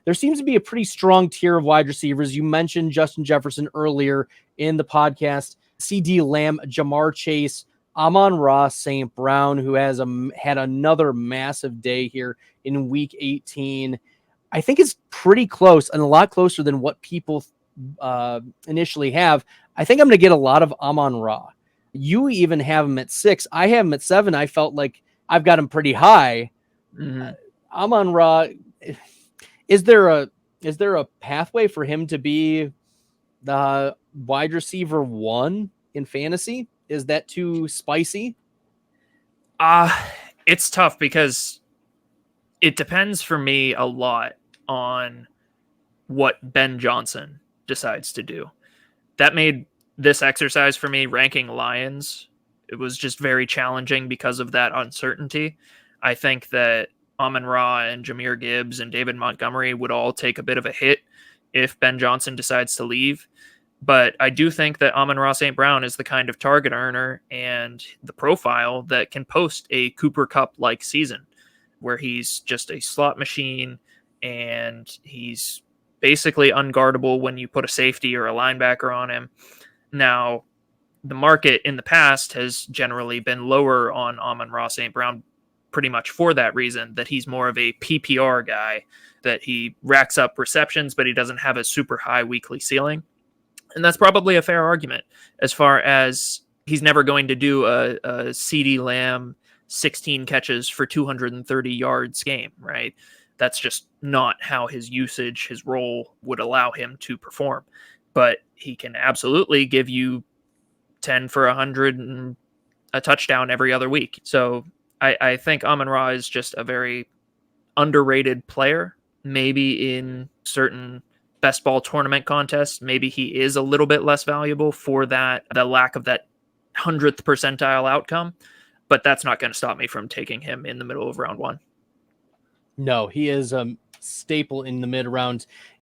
there seems to be a pretty strong tier of wide receivers. You mentioned Justin Jefferson earlier in the podcast, CeeDee Lamb, Jamar Chase, Amon-Ra St. Brown, who has had another massive day here in week 18. I think it's pretty close and a lot closer than what people initially have. I think I'm going to get a lot of Amon-Ra. You even have him at 6. I have him at 7. I felt like I've got him pretty high. Amon-Ra, is there a pathway for him to be the wide receiver 1 in fantasy? Is that too spicy? It's tough because it depends for me a lot on what Ben Johnson decides to do. That made this exercise for me ranking Lions. It was just very challenging because of that uncertainty. I think that Amon-Ra and Jahmyr Gibbs and David Montgomery would all take a bit of a hit if Ben Johnson decides to leave. But I do think that Amon-Ra St. Brown is the kind of target earner and the profile that can post a Cooper Kupp-like season where he's just a slot machine and he's basically unguardable when you put a safety or a linebacker on him. Now, the market in the past has generally been lower on Amon-Ra St. Brown pretty much for that reason, that he's more of a PPR guy, that he racks up receptions, but he doesn't have a super high weekly ceiling. And that's probably a fair argument as far as he's never going to do a CeeDee Lamb 16 catches for 230 yards game, right? That's just not how his usage, his role would allow him to perform. But he can absolutely give you 10 for 100 and a touchdown every other week. So I think Amon-Ra is just a very underrated player. Maybe in certain best ball tournament contests, maybe he is a little bit less valuable for that, the lack of that 100th percentile outcome. But that's not going to stop me from taking him in the middle of round 1. No, he is a staple in the mid rounds.